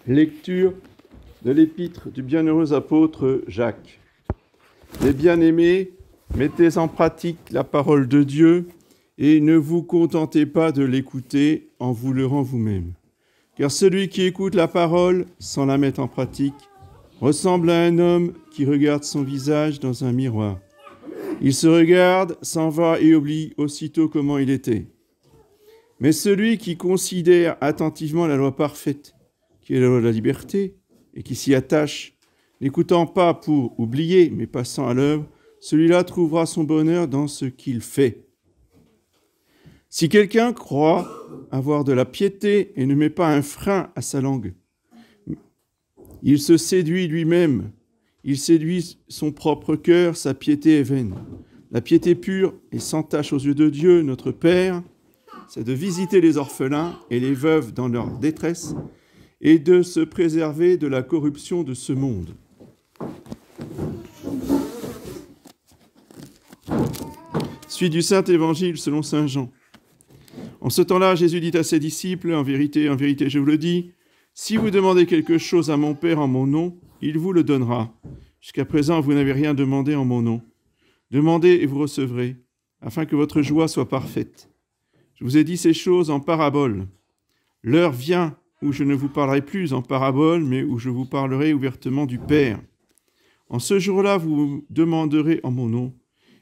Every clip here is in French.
Lecture de l'épître du bienheureux apôtre Jacques. Les bien-aimés, mettez en pratique la parole de Dieu et ne vous contentez pas de l'écouter en vous leurrant vous-même. Car celui qui écoute la parole sans la mettre en pratique ressemble à un homme qui regarde son visage dans un miroir. Il se regarde, s'en va et oublie aussitôt comment il était. Mais celui qui considère attentivement la loi parfaite, qui est la loi de la liberté, et qui s'y attache, n'écoutant pas pour oublier, mais passant à l'œuvre, celui-là trouvera son bonheur dans ce qu'il fait. Si quelqu'un croit avoir de la piété et ne met pas un frein à sa langue, il se séduit lui-même, il séduit son propre cœur, sa piété est vaine. La piété pure et sans tache aux yeux de Dieu, notre Père, c'est de visiter les orphelins et les veuves dans leur détresse et de se préserver de la corruption de ce monde. Suite du Saint-Évangile selon saint Jean. En ce temps-là, Jésus dit à ses disciples, en vérité, je vous le dis, si vous demandez quelque chose à mon Père en mon nom, il vous le donnera. Jusqu'à présent, vous n'avez rien demandé en mon nom. Demandez et vous recevrez, afin que votre joie soit parfaite. Je vous ai dit ces choses en parabole. L'heure vient où je ne vous parlerai plus en parabole, mais où je vous parlerai ouvertement du Père. En ce jour-là, vous demanderez en mon nom,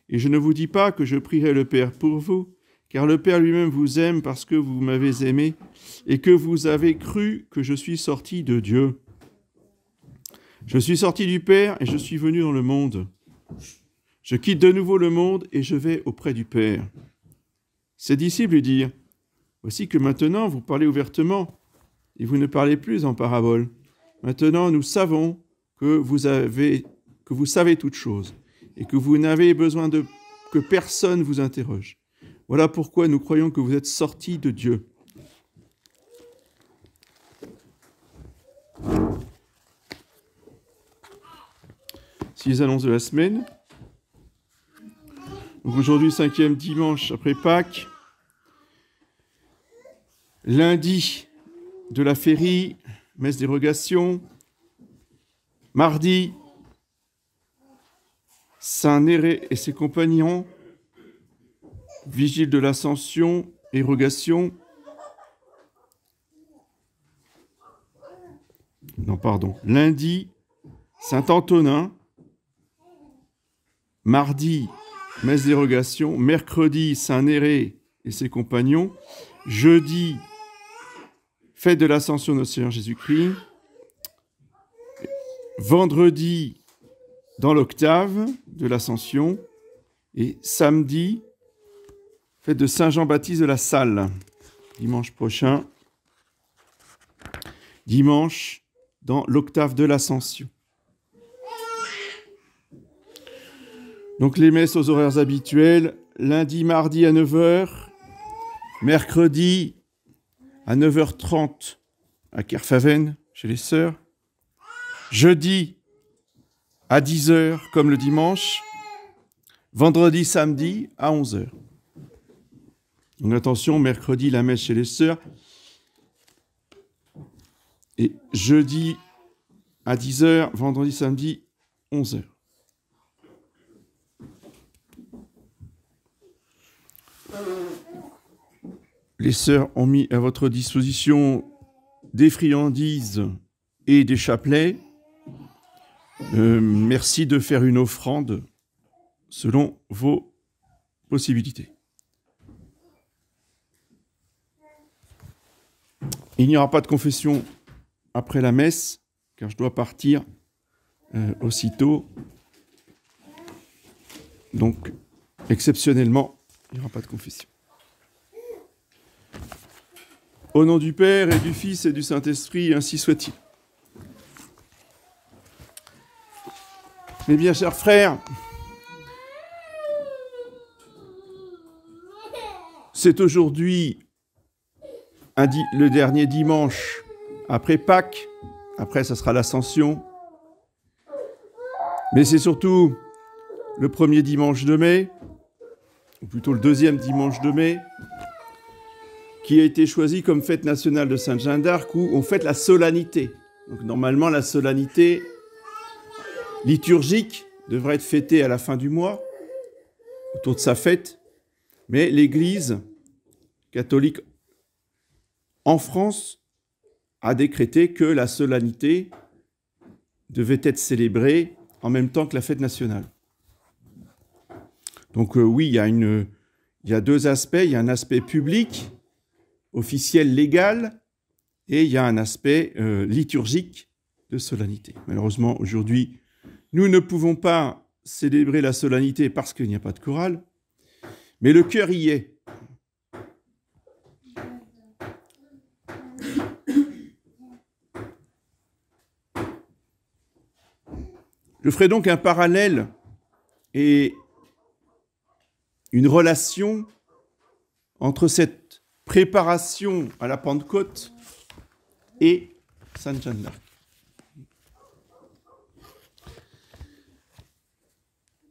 et je ne vous dis pas que je prierai le Père pour vous, car le Père lui-même vous aime parce que vous m'avez aimé, et que vous avez cru que je suis sorti de Dieu. Je suis sorti du Père, et je suis venu dans le monde. Je quitte de nouveau le monde, et je vais auprès du Père. Ses disciples lui dirent, « Voici que maintenant vous parlez ouvertement, et vous ne parlez plus en parabole. Maintenant nous savons que vous savez toutes choses, et que vous n'avez besoin que personne vous interroge. Voilà pourquoi nous croyons que vous êtes sortis de Dieu. » Si les annonces de la semaine. Donc aujourd'hui, 5e dimanche après Pâques. Lundi de la féerie, messe dérogation. Mardi, Saint Nérée et ses compagnons. Vigile de l'Ascension, érogation. Lundi, Saint Antonin. Mardi, messe d'érogation. Mercredi, Saint Nérée et ses compagnons. Jeudi, fête de l'Ascension de notre Seigneur Jésus-Christ. Vendredi, dans l'octave de l'Ascension. Et samedi, fête de Saint Jean-Baptiste de la Salle. Dimanche prochain. Dimanche, dans l'octave de l'Ascension. Donc les messes aux horaires habituels, lundi, mardi à 9h, mercredi à 9h30 à Kerfaven, chez les sœurs, jeudi à 10h comme le dimanche, vendredi, samedi à 11h. Donc attention, mercredi la messe chez les sœurs et jeudi à 10h, vendredi, samedi 11h. Les sœurs ont mis à votre disposition des friandises et des chapelets. Merci de faire une offrande selon vos possibilités. Il n'y aura pas de confession après la messe, car je dois partir aussitôt. Donc, exceptionnellement, il n'y aura pas de confession. Au nom du Père et du Fils et du Saint-Esprit, ainsi soit-il. Mes bien chers frères, c'est aujourd'hui le dernier dimanche après Pâques. Après, ça sera l'Ascension. Mais c'est surtout le premier dimanche de mai, ou plutôt le deuxième dimanche de mai, qui a été choisi comme fête nationale de Sainte Jeanne d'Arc, où on fête la solennité. Donc normalement, la solennité liturgique devrait être fêtée à la fin du mois, autour de sa fête, mais l'Église catholique en France a décrété que la solennité devait être célébrée en même temps que la fête nationale. Donc oui, il y a deux aspects. Il y a un aspect public, officiel, légal, et il y a un aspect liturgique de solennité. Malheureusement, aujourd'hui, nous ne pouvons pas célébrer la solennité parce qu'il n'y a pas de chorale, mais le cœur y est. Je ferai donc un parallèle et une relation entre cette préparation à la Pentecôte et Sainte Jeanne d'Arc.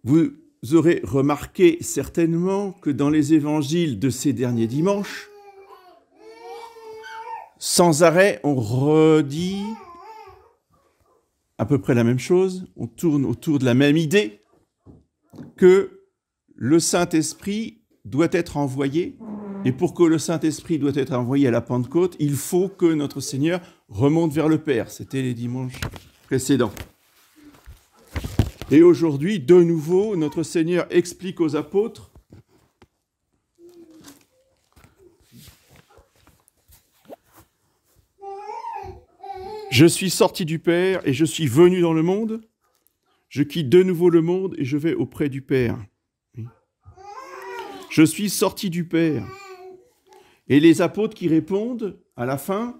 Vous aurez remarqué certainement que dans les évangiles de ces derniers dimanches, sans arrêt, on redit à peu près la même chose, on tourne autour de la même idée, que le Saint-Esprit doit être envoyé, et pour que le Saint-Esprit doit être envoyé à la Pentecôte, il faut que notre Seigneur remonte vers le Père. C'était les dimanches précédents. Et aujourd'hui, de nouveau, notre Seigneur explique aux apôtres « Je suis sorti du Père et je suis venu dans le monde. Je quitte de nouveau le monde et je vais auprès du Père. Je suis sorti du Père. » Et les apôtres qui répondent à la fin,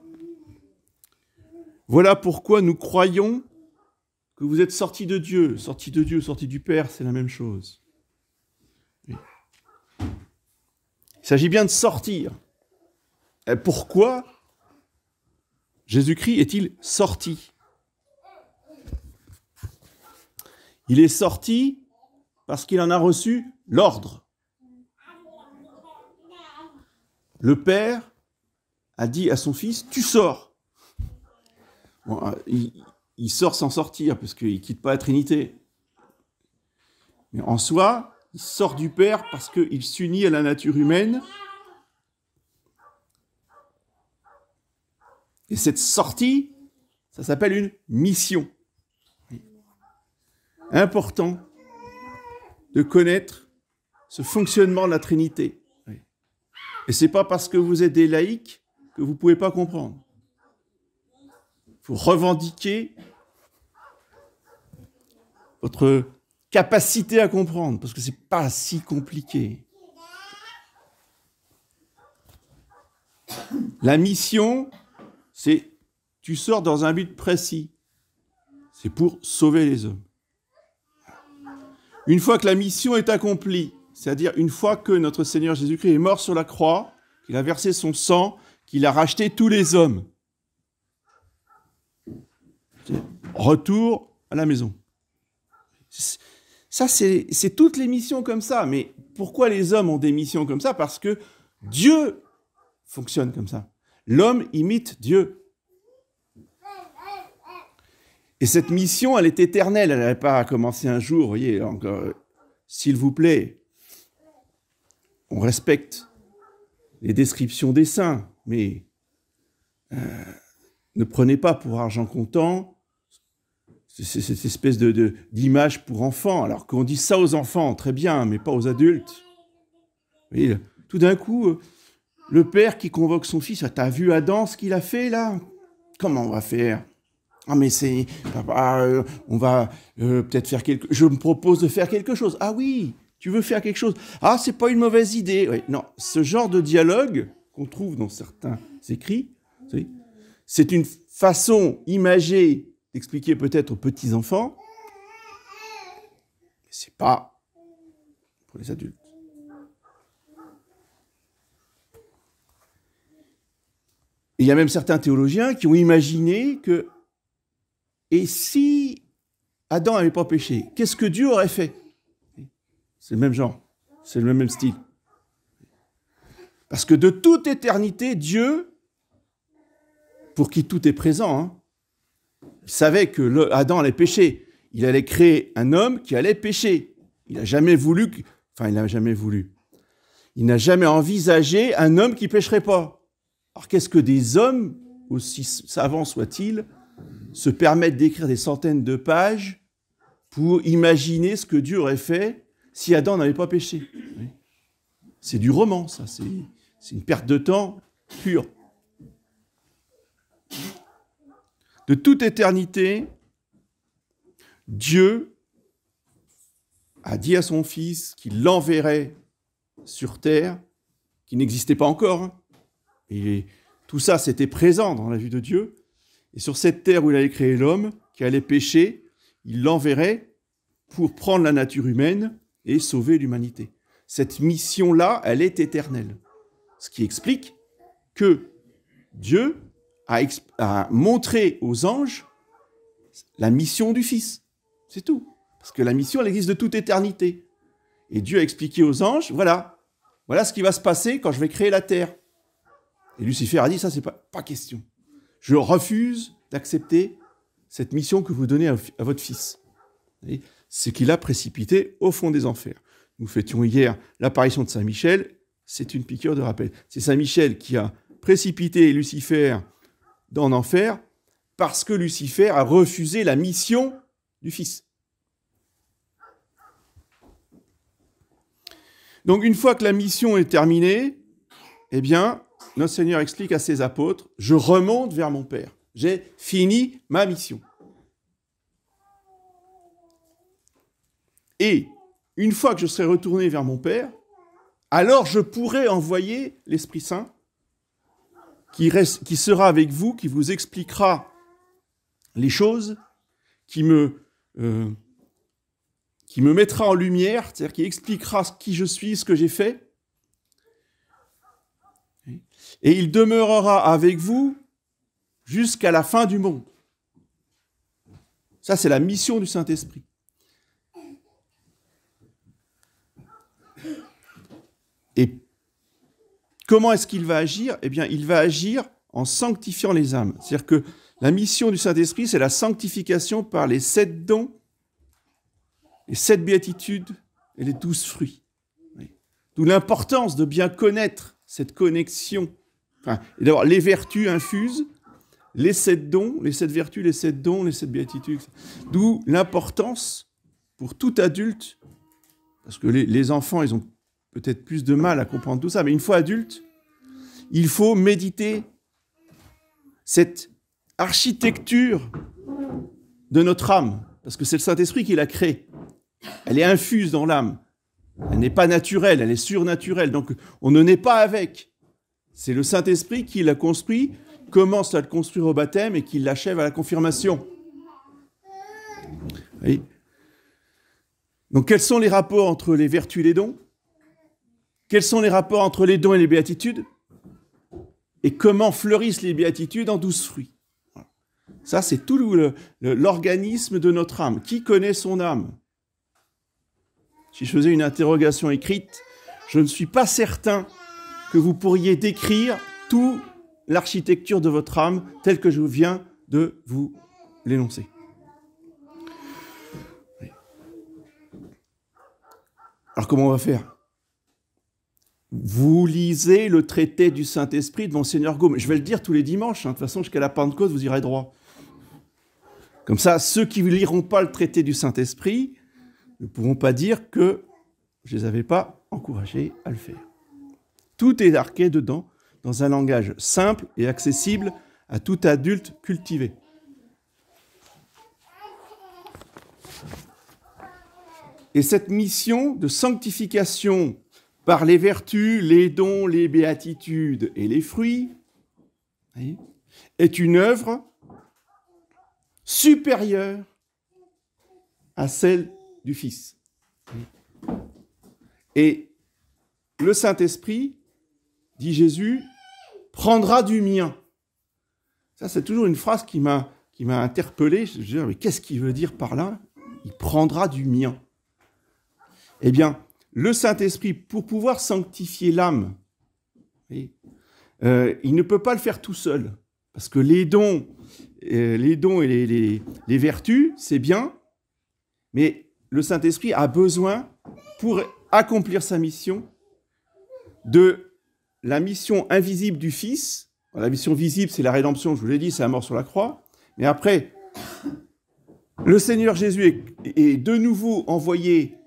« Voilà pourquoi nous croyons que vous êtes sortis de Dieu. » Sortis de Dieu, sortis du Père, c'est la même chose. Il s'agit bien de sortir. Et pourquoi Jésus-Christ est-il sorti ? Il est sorti parce qu'il en a reçu l'ordre. Le Père a dit à son Fils, tu sors. Bon, il sort sans sortir, parce qu'il ne quitte pas la Trinité. Mais en soi, il sort du Père parce qu'il s'unit à la nature humaine. Et cette sortie, ça s'appelle une mission. Important de connaître ce fonctionnement de la Trinité. Et ce n'est pas parce que vous êtes des laïcs que vous ne pouvez pas comprendre. Il faut revendiquer votre capacité à comprendre, parce que ce n'est pas si compliqué. La mission, c'est tu sors dans un but précis. C'est pour sauver les hommes. Une fois que la mission est accomplie, c'est-à-dire une fois que notre Seigneur Jésus-Christ est mort sur la croix, qu'il a versé son sang, qu'il a racheté tous les hommes, retour à la maison. Ça, c'est toutes les missions comme ça. Mais pourquoi les hommes ont des missions comme ça ? Parce que Dieu fonctionne comme ça. L'homme imite Dieu. Et cette mission, elle est éternelle. Elle n'avait pas commencé un jour. Vous voyez, donc, s'il vous plaît, on respecte les descriptions des saints, mais ne prenez pas pour argent comptant cette espèce d'image pour enfants. Alors qu'on dit ça aux enfants, très bien, mais pas aux adultes. Vous voyez, tout d'un coup, le père qui convoque son fils, « T'as vu Adam, ce qu'il a fait, là ? Comment on va faire ? Ah, mais c'est... Papa, on va peut-être faire quelque... Je me propose de faire quelque chose. Ah oui, tu veux faire quelque chose ? Ah, c'est pas une mauvaise idée. Oui, non, ce genre de dialogue qu'on trouve dans certains écrits, vous savez, c'est une façon imagée d'expliquer peut-être aux petits-enfants, mais c'est pas pour les adultes. Et il y a même certains théologiens qui ont imaginé que, et si Adam n'avait pas péché, qu'est-ce que Dieu aurait fait ? C'est le même genre, c'est le même style. Parce que de toute éternité, Dieu, pour qui tout est présent, Il savait que Adam allait pécher. Il allait créer un homme qui allait pécher. Il n'a jamais voulu... il n'a jamais voulu. Il n'a jamais envisagé un homme qui ne pécherait pas. Alors qu'est-ce que des hommes, aussi savants soient-ils, se permettent d'écrire des centaines de pages pour imaginer ce que Dieu aurait fait si Adam n'avait pas péché? C'est du roman, ça. C'est une perte de temps pure. De toute éternité, Dieu a dit à son Fils qu'il l'enverrait sur terre, qui n'existait pas encore. Et tout ça, c'était présent dans la vue de Dieu. Et sur cette terre où il allait créer l'homme, qui allait pécher, il l'enverrait pour prendre la nature humaine et sauver l'humanité. Cette mission-là, elle est éternelle. Ce qui explique que Dieu a montré aux anges la mission du Fils. C'est tout. Parce que la mission, elle existe de toute éternité. Et Dieu a expliqué aux anges, voilà ce qui va se passer quand je vais créer la terre. Et Lucifer a dit, ça, c'est pas question. Je refuse d'accepter cette mission que vous donnez à votre Fils. Et ce qu'il a précipité au fond des enfers. Nous fêtions hier l'apparition de Saint Michel, c'est une piqûre de rappel. C'est Saint Michel qui a précipité Lucifer dans l'enfer parce que Lucifer a refusé la mission du Fils. Donc une fois que la mission est terminée, eh bien, notre Seigneur explique à ses apôtres, je remonte vers mon Père. J'ai fini ma mission. Et une fois que je serai retourné vers mon Père, alors je pourrai envoyer l'Esprit Saint qui sera avec vous, qui vous expliquera les choses, qui me mettra en lumière, c'est-à-dire qui expliquera qui je suis, ce que j'ai fait. Et il demeurera avec vous jusqu'à la fin du monde. Ça, c'est la mission du Saint-Esprit. Et comment est-ce qu'il va agir? Eh bien, il va agir en sanctifiant les âmes. C'est-à-dire que la mission du Saint-Esprit, c'est la sanctification par les 7 dons, les 7 béatitudes et les 12 fruits. D'où l'importance de bien connaître cette connexion, et d'avoir les vertus infuses, les 7 dons, les 7 vertus, les 7 dons, les 7 béatitudes. D'où l'importance pour tout adulte, parce que les enfants, ils ont peut-être plus de mal à comprendre tout ça, mais une fois adulte, il faut méditer cette architecture de notre âme, parce que c'est le Saint-Esprit qui l'a créée. Elle est infuse dans l'âme. Elle n'est pas naturelle, elle est surnaturelle. Donc, on ne naît pas avec. C'est le Saint-Esprit qui l'a construit, commence à le construire au baptême et qui l'achève à la confirmation. Oui. Donc, quels sont les rapports entre les vertus et les dons? Quels sont les rapports entre les dons et les béatitudes? Et comment fleurissent les béatitudes en 12 fruits? Ça, c'est tout l'organisme de notre âme. Qui connaît son âme? Si je faisais une interrogation écrite, je ne suis pas certain que vous pourriez décrire toute l'architecture de votre âme telle que je viens de vous l'énoncer. Alors comment on va faire? Vous lisez le traité du Saint-Esprit de Monseigneur Gaume. Je vais le dire tous les dimanches, de toute façon jusqu'à la Pentecôte, vous irez droit. Comme ça, ceux qui ne liront pas le traité du Saint-Esprit ne pourront pas dire que je ne les avais pas encouragés à le faire. Tout est marqué dedans, dans un langage simple et accessible à tout adulte cultivé. Et cette mission de sanctification par les vertus, les dons, les béatitudes et les fruits est une œuvre supérieure à celle du Fils. Et le Saint-Esprit, dit Jésus, prendra du mien. Ça, c'est toujours une phrase qui m'a interpellé. Je me dis, mais qu'est-ce qu'il veut dire par là? Il prendra du mien. Eh bien, le Saint-Esprit, pour pouvoir sanctifier l'âme, il ne peut pas le faire tout seul. Parce que les dons et les vertus, c'est bien, mais le Saint-Esprit a besoin, pour accomplir sa mission, de la mission invisible du Fils. La mission visible, c'est la rédemption, je vous l'ai dit, c'est la mort sur la croix. Mais après, le Seigneur Jésus est de nouveau envoyé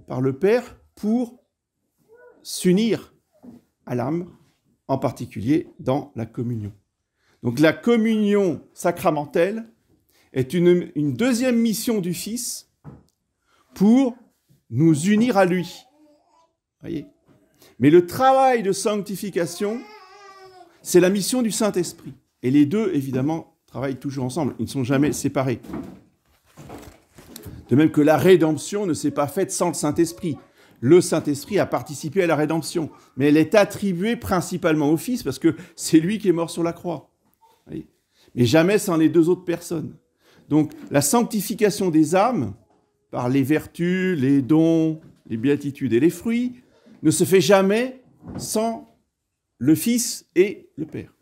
par le Père pour s'unir à l'âme, en particulier dans la communion. Donc la communion sacramentelle est une deuxième mission du Fils pour nous unir à lui. Voyez ? Mais le travail de sanctification, c'est la mission du Saint-Esprit. Et les deux, évidemment, travaillent toujours ensemble. Ils ne sont jamais séparés. De même que la rédemption ne s'est pas faite sans le Saint-Esprit. Le Saint-Esprit a participé à la rédemption, mais elle est attribuée principalement au Fils, parce que c'est lui qui est mort sur la croix. Voyez ? Mais jamais sans les deux autres personnes. Donc, la sanctification des âmes, par les vertus, les dons, les béatitudes et les fruits, ne se fait jamais sans le Fils et le Père.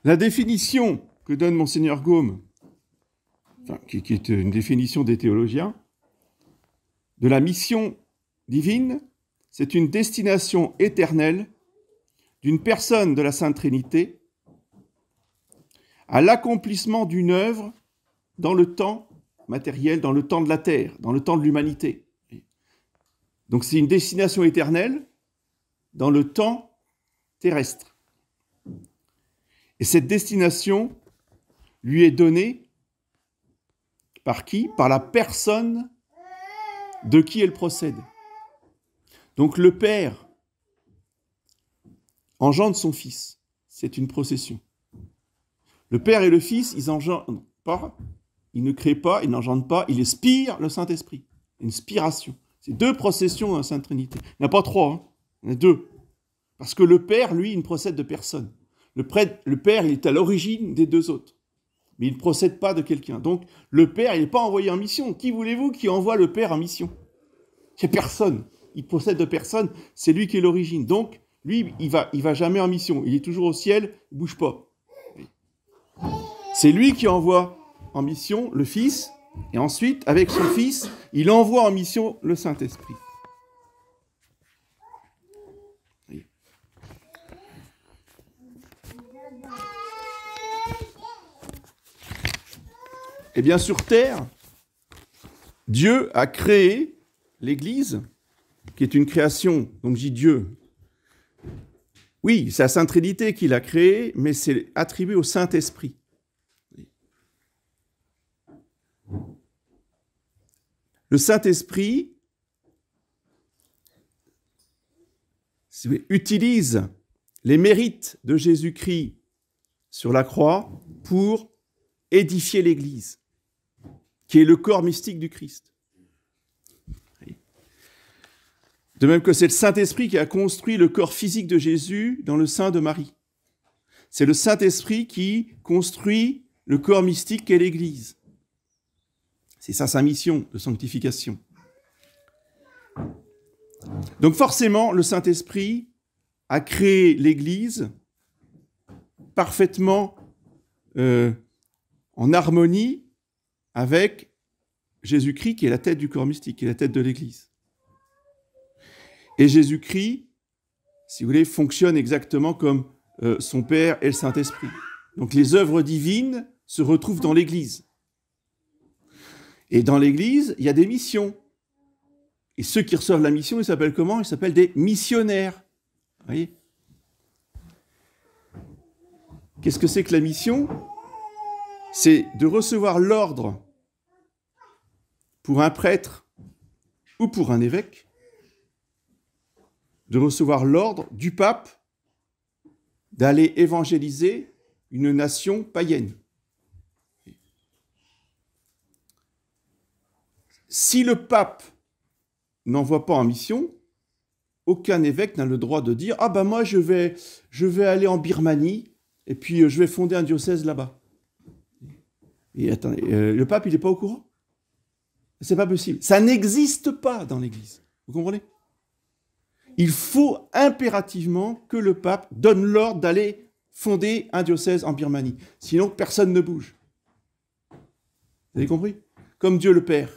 La définition que donne Monseigneur Gaume, qui est une définition des théologiens, de la mission divine, c'est une destination éternelle d'une personne de la Sainte Trinité à l'accomplissement d'une œuvre dans le temps matériel, dans le temps de la terre, dans le temps de l'humanité. Donc c'est une destination éternelle dans le temps terrestre. Et cette destination lui est donnée par qui ? Par la personne de qui elle procède. Donc le Père engendre son Fils. C'est une procession. Le Père et le Fils, ils engendrent pas, ils ne créent pas, ils n'engendrent pas, ils inspirent le Saint-Esprit. Une spiration. C'est deux processions dans la Sainte Trinité. Il n'y en a pas trois, hein. Il y en a deux. Parce que le Père, lui, il ne procède de personne. Le Père, il est à l'origine des deux autres. Mais il ne procède pas de quelqu'un. Donc, le Père, il n'est pas envoyé en mission. Qui voulez-vous qui envoie le Père en mission ? C'est personne. Il procède de personne. C'est lui qui est l'origine. Donc, lui, il va jamais en mission. Il est toujours au ciel, il ne bouge pas. C'est lui qui envoie en mission le Fils. Et ensuite, avec son Fils, il envoie en mission le Saint-Esprit. Eh bien, sur terre, Dieu a créé l'Église, qui est une création. Donc, je dis Dieu. Oui, c'est la Sainte Trinité qui l'a créée, mais c'est attribué au Saint-Esprit. Le Saint-Esprit utilise les mérites de Jésus-Christ sur la croix pour édifier l'Église, qui est le corps mystique du Christ. De même que c'est le Saint-Esprit qui a construit le corps physique de Jésus dans le sein de Marie. C'est le Saint-Esprit qui construit le corps mystique qu'est l'Église. C'est ça sa mission de sanctification. Donc forcément, le Saint-Esprit a créé l'Église parfaitement en harmonie avec Jésus-Christ qui est la tête du corps mystique, qui est la tête de l'Église. Et Jésus-Christ, si vous voulez, fonctionne exactement comme son Père et le Saint-Esprit. Donc les œuvres divines se retrouvent dans l'Église. Et dans l'Église, il y a des missions. Et ceux qui reçoivent la mission, ils s'appellent comment ? Ils s'appellent des missionnaires. Vous voyez ? Qu'est-ce que c'est que la mission ? C'est de recevoir l'ordre pour un prêtre ou pour un évêque, de recevoir l'ordre du pape d'aller évangéliser une nation païenne. Si le pape n'envoie pas en mission, aucun évêque n'a le droit de dire « Ah ben moi je vais aller en Birmanie et puis je vais fonder un diocèse là-bas. » Et attendez, le pape il n'est pas au courant ? C'est pas possible. Ça n'existe pas dans l'Église. Vous comprenez ? il faut impérativement que le pape donne l'ordre d'aller fonder un diocèse en Birmanie. Sinon, personne ne bouge. Vous avez compris? Comme Dieu le Père.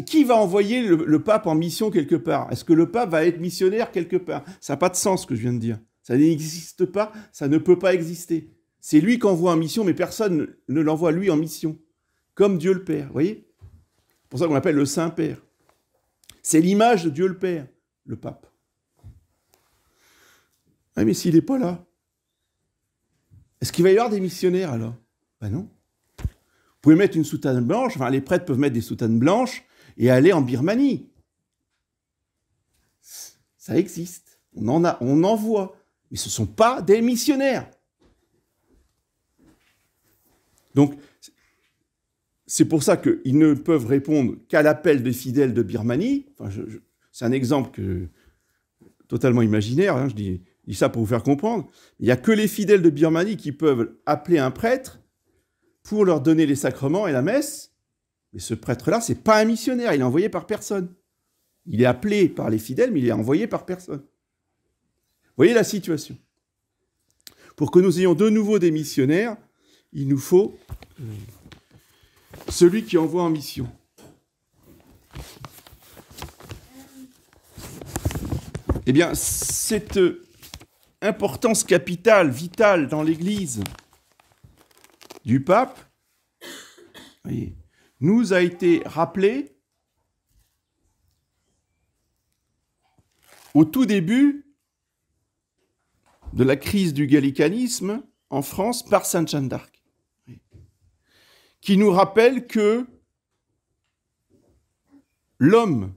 Qui va envoyer le pape en mission quelque part? Est-ce que le pape va être missionnaire quelque part? Ça n'a pas de sens ce que je viens de dire. Ça n'existe pas, ça ne peut pas exister. C'est lui qui envoie en mission, mais personne ne l'envoie lui en mission. Comme Dieu le Père, vous voyez? C'est pour ça qu'on l'appelle le Saint-Père. C'est l'image de Dieu le Père, le pape. Ah, mais s'il n'est pas là, est-ce qu'il va y avoir des missionnaires alors? Ben non. Vous pouvez mettre une soutane blanche, enfin les prêtres peuvent mettre des soutanes blanches et aller en Birmanie. Ça existe. On en voit. Mais ce ne sont pas des missionnaires. Donc, c'est pour ça qu'ils ne peuvent répondre qu'à l'appel des fidèles de Birmanie. Enfin, c'est un exemple totalement imaginaire, hein, je dis ça pour vous faire comprendre. Il n'y a que les fidèles de Birmanie qui peuvent appeler un prêtre pour leur donner les sacrements et la messe. Mais ce prêtre-là, ce n'est pas un missionnaire, il est envoyé par personne. Il est appelé par les fidèles, mais il est envoyé par personne. Vous voyez la situation. Pour que nous ayons de nouveau des missionnaires, il nous faut celui qui envoie en mission. Eh bien, cette importance capitale, vitale dans l'Église du pape, voyez, nous a été rappelée au tout début de la crise du gallicanisme en France par sainte Jeanne d'Arc, qui nous rappelle que l'homme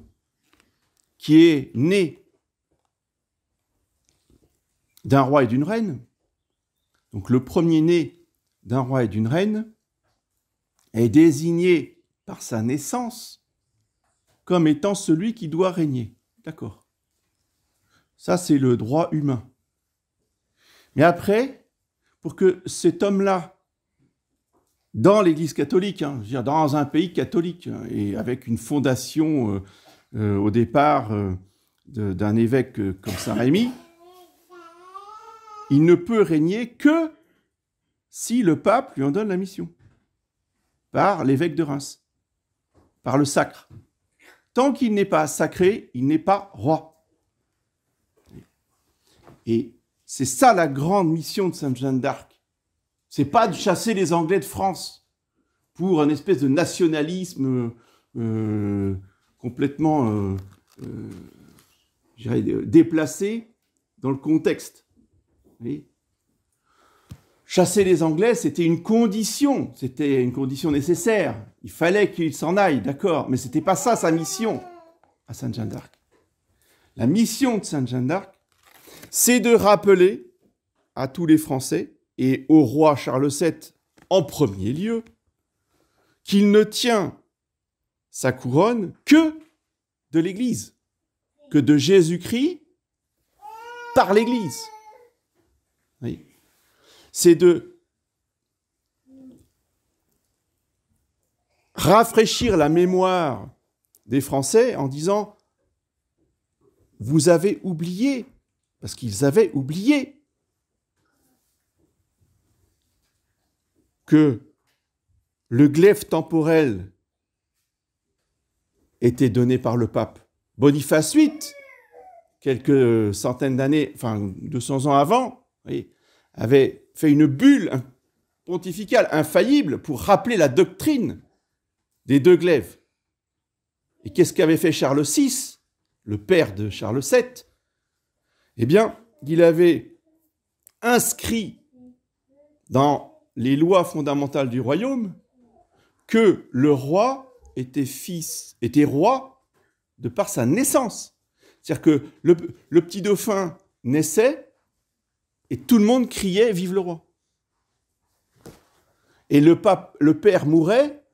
qui est né d'un roi et d'une reine, donc le premier-né d'un roi et d'une reine, est désigné par sa naissance comme étant celui qui doit régner. D'accord. Ça, c'est le droit humain. Mais après, pour que cet homme-là, dans l'Église catholique, je veux dire, dans un pays catholique, et avec une fondation au départ d'un évêque comme Saint Rémy, il ne peut régner que si le pape lui en donne la mission, par l'évêque de Reims, par le sacre. Tant qu'il n'est pas sacré, il n'est pas roi. Et c'est ça la grande mission de sainte Jeanne d'Arc. C'est pas de chasser les Anglais de France pour un espèce de nationalisme complètement déplacé dans le contexte. Vous voyez ? Chasser les Anglais, c'était une condition nécessaire. Il fallait qu'ils s'en aillent, d'accord, mais c'était pas ça sa mission à sainte Jeanne d'Arc. La mission de sainte Jeanne d'Arc, c'est de rappeler à tous les Français, et au roi Charles VII en premier lieu, qu'il ne tient sa couronne que de l'Église, que de Jésus-Christ par l'Église. Oui. C'est de rafraîchir la mémoire des Français en disant « Vous avez oublié », parce qu'ils avaient oublié que le glaive temporel était donné par le pape. Boniface VIII, quelques centaines d'années, enfin 200 ans avant, vous voyez, avait fait une bulle pontificale infaillible pour rappeler la doctrine des deux glaives. Et qu'est-ce qu'avait fait Charles VI, le père de Charles VII? Eh bien, il avait inscrit dans les lois fondamentales du royaume que le roi était roi de par sa naissance. C'est-à-dire que le petit dauphin naissait et tout le monde criait « Vive le roi !» Et le père mourait,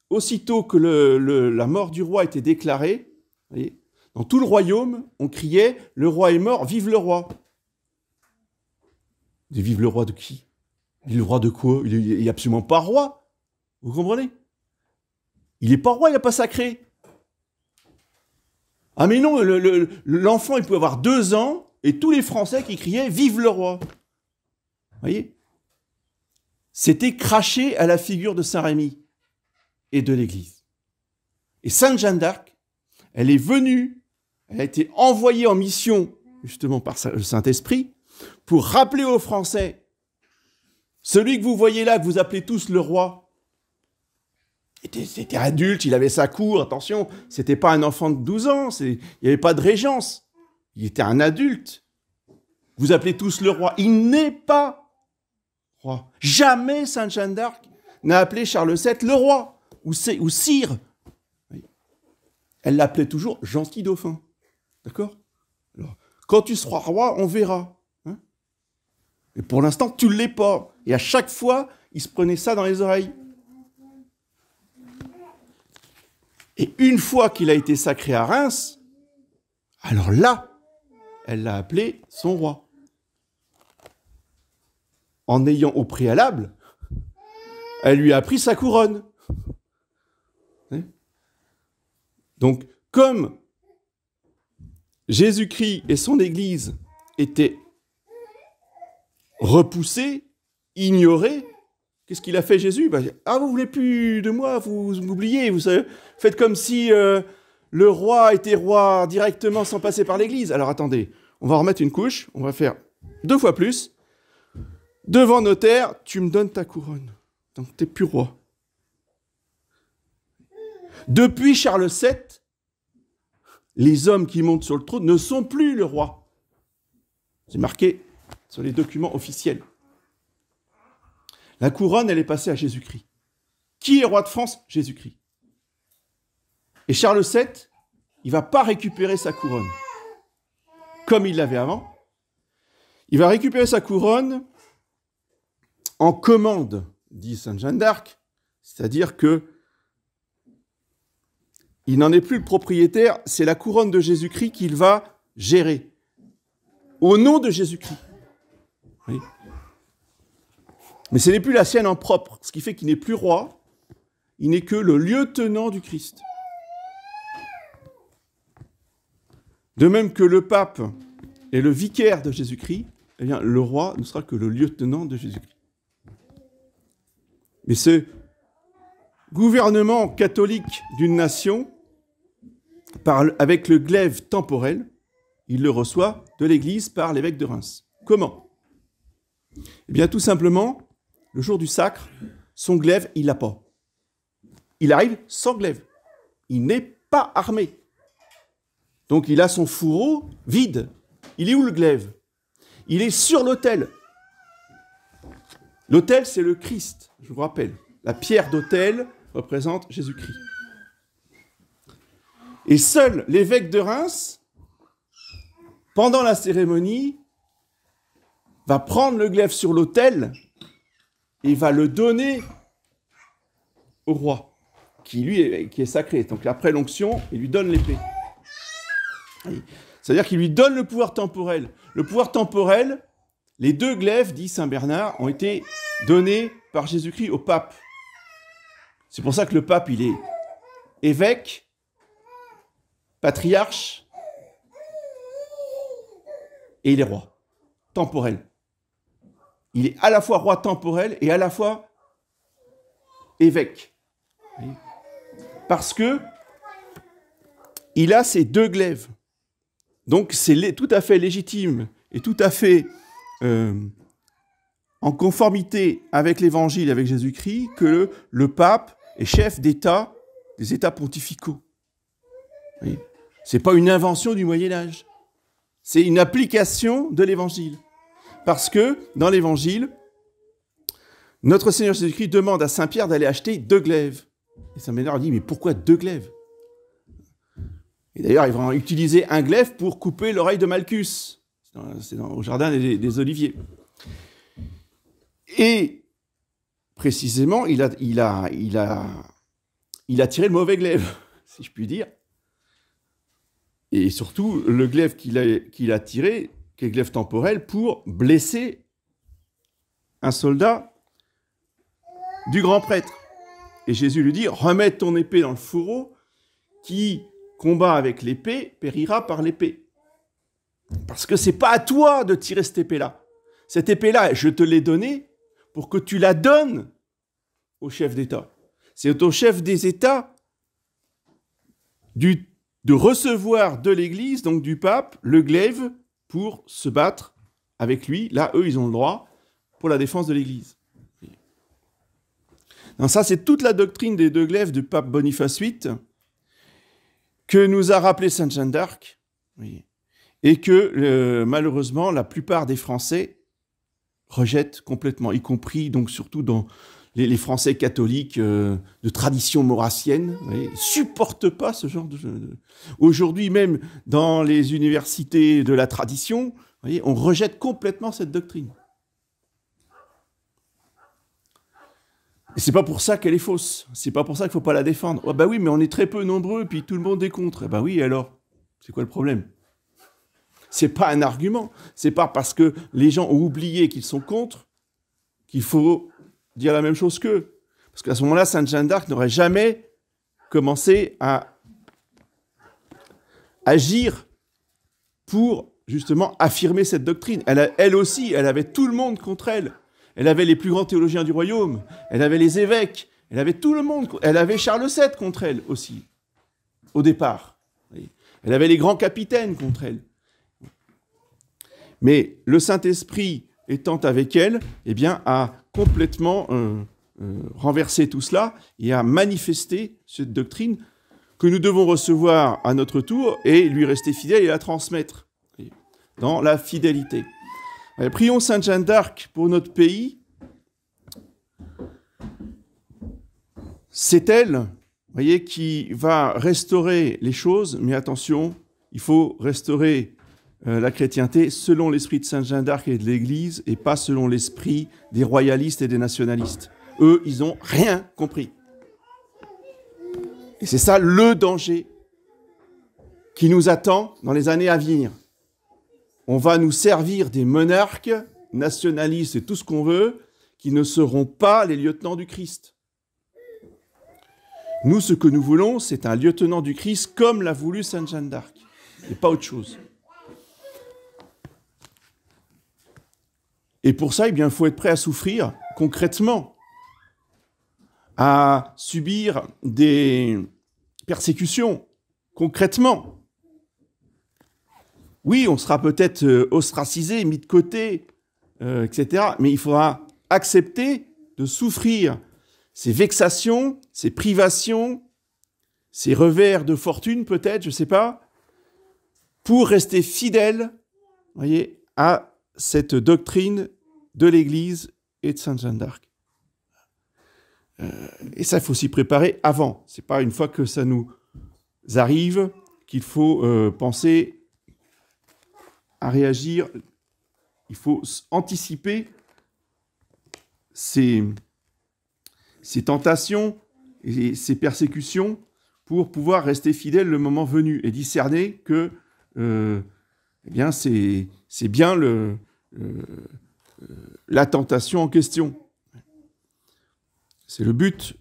aussitôt que la mort du roi était déclarée, vous voyez, dans tout le royaume, on criait « Le roi est mort, vive le roi !» Vive le roi de qui? Vive le roi de quoi? Il n'est absolument pas roi. Vous comprenez? Il n'est pas roi, il n'est pas sacré. Ah mais non, l'enfant, il pouvait avoir 2 ans, et tous les Français qui criaient « Vive le roi !» Vous voyez? C'était craché à la figure de Saint-Rémy et de l'Église. Et Sainte Jeanne d'Arc, elle est venue, elle a été envoyée en mission, justement par le Saint-Esprit, pour rappeler aux Français, celui que vous voyez là, que vous appelez tous le roi, c'était adulte, il avait sa cour, attention, c'était pas un enfant de 12 ans, il n'y avait pas de régence, il était un adulte. Vous appelez tous le roi, il n'est pas roi. Jamais Sainte Jeanne d'Arc n'a appelé Charles VII le roi, ou sire. Elle l'appelait toujours gentil dauphin. D'accord? Alors, quand tu seras roi, on verra. Hein? Et pour l'instant, tu ne l'es pas. Et à chaque fois, il se prenait ça dans les oreilles. Et une fois qu'il a été sacré à Reims, alors là, elle l'a appelé son roi. En ayant au préalable, elle lui a pris sa couronne. Donc, comme Jésus-Christ et son Église étaient repoussés, ignorés, qu'est-ce qu'il a fait Jésus? Ah, vous voulez plus de moi, vous m'oubliez, vous savez, faites comme si le roi était roi directement sans passer par l'Église. Alors attendez, on va remettre une couche, on va faire 2 fois plus. Devant notaire, tu me donnes ta couronne. Donc t'es plus roi. Depuis Charles VII, les hommes qui montent sur le trône ne sont plus le roi. C'est marqué sur les documents officiels. La couronne, elle est passée à Jésus-Christ. Qui est roi de France? Jésus-Christ. Et Charles VII, il ne va pas récupérer sa couronne comme il l'avait avant. Il va récupérer sa couronne en commande, dit Sainte Jeanne d'Arc, c'est-à-dire que il n'en est plus le propriétaire, c'est la couronne de Jésus-Christ qu'il va gérer, au nom de Jésus-Christ. Oui. Mais ce n'est plus la sienne en propre, ce qui fait qu'il n'est plus roi, il n'est que le lieutenant du Christ. De même que le pape est le vicaire de Jésus-Christ, eh bien, le roi ne sera que le lieutenant de Jésus-Christ. Mais ce gouvernement catholique d'une nation, avec le glaive temporel, il le reçoit de l'Église par l'évêque de Reims. Comment? Eh bien, tout simplement, le jour du sacre, son glaive, il l'a pas. Il arrive sans glaive. Il n'est pas armé. Donc, il a son fourreau vide. Il est où le glaive? Il est sur l'autel. L'autel, c'est le Christ, je vous rappelle. La pierre d'autel représente Jésus-Christ. Et seul l'évêque de Reims, pendant la cérémonie, va prendre le glaive sur l'autel et va le donner au roi, qui est sacré. Donc après l'onction, il lui donne l'épée. C'est-à-dire qu'il lui donne le pouvoir temporel. Le pouvoir temporel, les 2 glaives, dit saint Bernard, ont été donnés par Jésus-Christ au pape. C'est pour ça que le pape, il est évêque, patriarche, et il est roi, temporel. Il est à la fois roi temporel et à la fois évêque. Parce que il a ces 2 glaives. Donc c'est tout à fait légitime et tout à fait en conformité avec l'Évangile, avec Jésus-Christ, que le pape est chef d'État des États pontificaux. Ce n'est pas une invention du Moyen-Âge. C'est une application de l'Évangile. Parce que, dans l'Évangile, notre Seigneur Jésus-Christ demande à Saint-Pierre d'aller acheter 2 glaives. Et Saint Bernard dit, mais pourquoi 2 glaives? Et d'ailleurs, ils vont utiliser un glaive pour couper l'oreille de Malchus. C'est au jardin des Oliviers. Et, précisément, il a tiré le mauvais glaive, si je puis dire. Et surtout, le glaive qu'il a tiré, qui est le glaive temporel, pour blesser un soldat du grand prêtre. Et Jésus lui dit, remets ton épée dans le fourreau, qui combat avec l'épée périra par l'épée. Parce que c'est pas à toi de tirer cette épée-là. Cette épée-là, je te l'ai donnée pour que tu la donnes au chef d'État. C'est au chef des États de recevoir de l'Église, donc du pape, le glaive pour se battre avec lui. Là, eux, ils ont le droit pour la défense de l'Église. Donc ça, c'est toute la doctrine des deux glaives du pape Boniface VIII que nous a rappelé Sainte Jeanne d'Arc, et que malheureusement, la plupart des Français rejettent complètement, y compris donc surtout dans les Français catholiques de tradition maurassienne, ils ne supportent pas ce genre de... Aujourd'hui, même dans les universités de la tradition, on rejette complètement cette doctrine. Et c'est pas pour ça qu'elle est fausse. C'est pas pour ça qu'il ne faut pas la défendre. Oh, bah oui, mais on est très peu nombreux, puis tout le monde est contre. Bah oui, alors, c'est quoi le problème? C'est pas un argument. C'est pas parce que les gens ont oublié qu'ils sont contre qu'il faut dire la même chose qu'eux. Parce qu'à ce moment-là, Sainte Jeanne d'Arc n'aurait jamais commencé à agir pour, justement, affirmer cette doctrine. Elle aussi, elle avait tout le monde contre elle. Elle avait les plus grands théologiens du royaume. Elle avait les évêques. Elle avait tout le monde. Elle avait Charles VII contre elle aussi, au départ. Elle avait les grands capitaines contre elle. Mais le Saint-Esprit étant avec elle, eh bien, a complètement renversé tout cela et a manifesté cette doctrine que nous devons recevoir à notre tour et lui rester fidèles et la transmettre dans la fidélité. Allez, prions Sainte Jeanne d'Arc pour notre pays. C'est elle, voyez, qui va restaurer les choses, mais attention, il faut restaurer la chrétienté selon l'esprit de Sainte Jeanne d'Arc et de l'Église, et pas selon l'esprit des royalistes et des nationalistes. Eux, ils n'ont rien compris. Et c'est ça le danger qui nous attend dans les années à venir. On va nous servir des monarques nationalistes et tout ce qu'on veut, qui ne seront pas les lieutenants du Christ. Nous, ce que nous voulons, c'est un lieutenant du Christ comme l'a voulu Sainte Jeanne d'Arc, et pas autre chose. Et pour ça, eh bien, il faut être prêt à souffrir concrètement, à subir des persécutions concrètement. Oui, on sera peut-être ostracisé, mis de côté, etc. Mais il faudra accepter de souffrir ces vexations, ces privations, ces revers de fortune peut-être, je ne sais pas, pour rester fidèle, voyez, à cette doctrine de l'Église et de Sainte Jeanne d'Arc. Et ça, il faut s'y préparer avant. Ce n'est pas une fois que ça nous arrive qu'il faut penser à réagir. Il faut anticiper ces tentations et ces persécutions pour pouvoir rester fidèle le moment venu et discerner que eh bien, c'est bien la tentation en question. C'est le but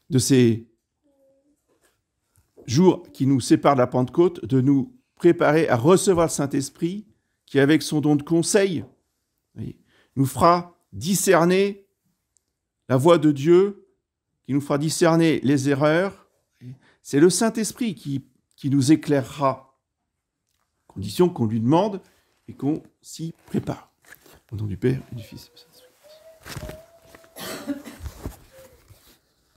de ces jours qui nous séparent de la Pentecôte, de nous préparer à recevoir le Saint-Esprit qui, avec son don de conseil, nous fera discerner la voix de Dieu, qui nous fera discerner les erreurs. C'est le Saint-Esprit qui nous éclairera, à condition qu'on lui demande et qu'on s'y prépare. Au nom du Père et du Fils et du Saint-Esprit.